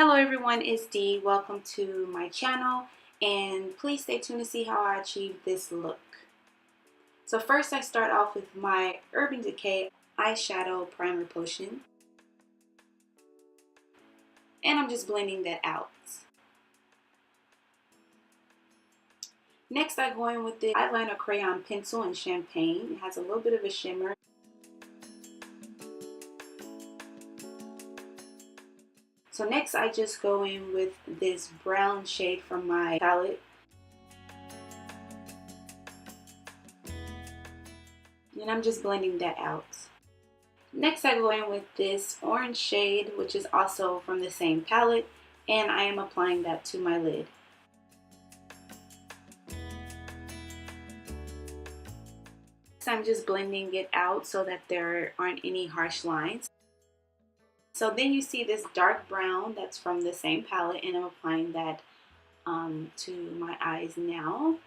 Hello everyone, it's Dee. Welcome to my channel and please stay tuned to see how I achieve this look. So first I start off with my Urban Decay eyeshadow primer potion and I'm just blending that out. Next I go in with the eyeliner crayon pencil in Champagne. It has a little bit of a shimmer. So next I just go in with this brown shade from my palette. And I'm just blending that out. Next I go in with this orange shade, which is also from the same palette, and I am applying that to my lid. So I'm just blending it out so that there aren't any harsh lines. So then you see this dark brown that's from the same palette, and I'm applying that to my eyes now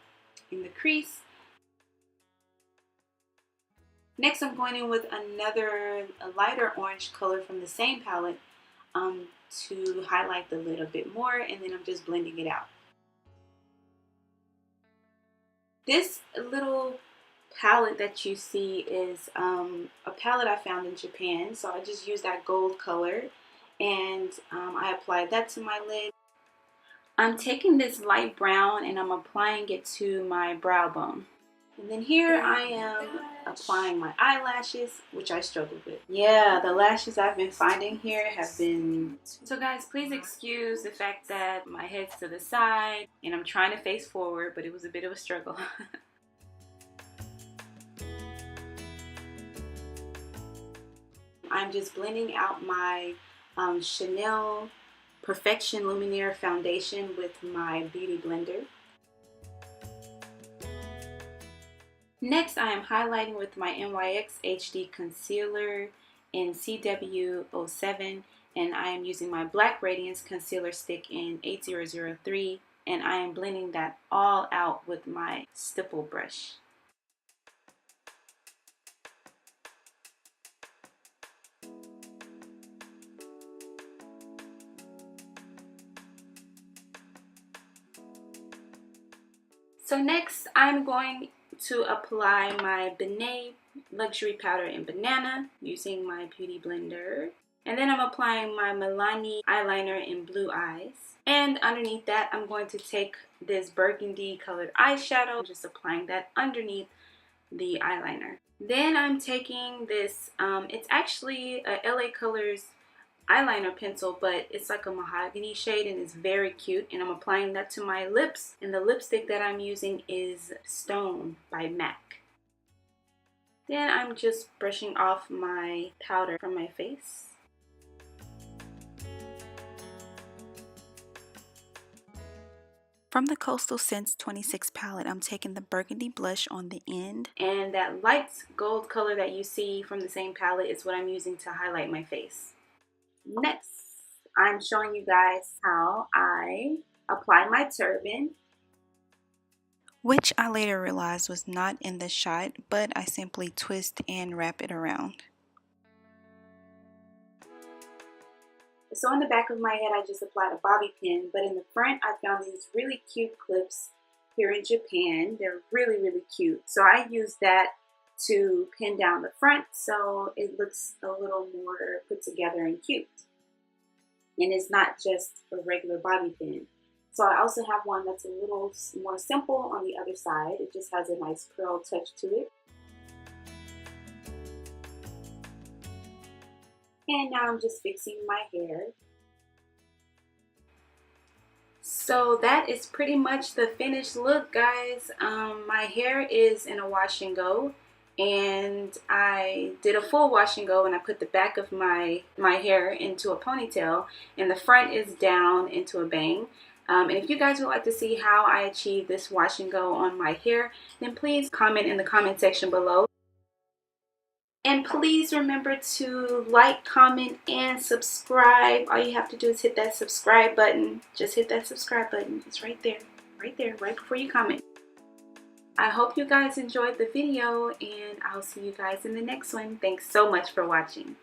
in the crease. Next I'm going in with another lighter orange color from the same palette to highlight the lid a bit more, and then I'm just blending it out. This little palette that you see is a palette I found in Japan, so I just used that gold color and I applied that to my lid. I'm taking this light brown and I'm applying it to my brow bone. And then here I am applying my eyelashes, which I struggled with. Yeah, the lashes I've been finding here have been... So guys, please excuse the fact that my head's to the side and I'm trying to face forward, but it was a bit of a struggle. I'm just blending out my Chanel Perfection Lumiere foundation with my beauty blender. Next, I am highlighting with my NYX HD concealer in CW07, and I am using my Black Radiance concealer stick in 8003, and I am blending that all out with my Stipple brush. So next, I'm going to apply my Benet Luxury Powder in Banana using my beauty blender. And then I'm applying my Milani eyeliner in Blue Eyes. And underneath that, I'm going to take this burgundy colored eyeshadow, just applying that underneath the eyeliner. Then I'm taking this, it's actually a LA Colors eyeliner pencil, but it's like a mahogany shade and it's very cute, and I'm applying that to my lips, and the lipstick that I'm using is Stone by MAC. Then I'm just brushing off my powder from my face. From the Costal Scents 26 palette, I'm taking the burgundy blush on the end, and that light gold color that you see from the same palette is what I'm using to highlight my face. Next, I'm showing you guys how I apply my turban, which I later realized was not in the shot, but I simply twist and wrap it around. So on the back of my head, I just applied a bobby pin, but in the front, I found these really cute clips here in Japan. They're really, really cute. So I used that to pin down the front so it looks a little more put together and cute. And it's not just a regular bobby pin. So I also have one that's a little more simple on the other side. It just has a nice curl touch to it. And now I'm just fixing my hair. So that is pretty much the finished look, guys. My hair is in a wash and go, and I did a full wash and go, and I put the back of my hair into a ponytail and the front is down into a bang. And if you guys would like to see how I achieve this wash and go on my hair, then please comment in the comment section below. And please remember to like, comment, and subscribe. All you have to do is hit that subscribe button. Just hit that subscribe button. It's right there, right before you comment. I hope you guys enjoyed the video, and I'll see you guys in the next one. Thanks so much for watching.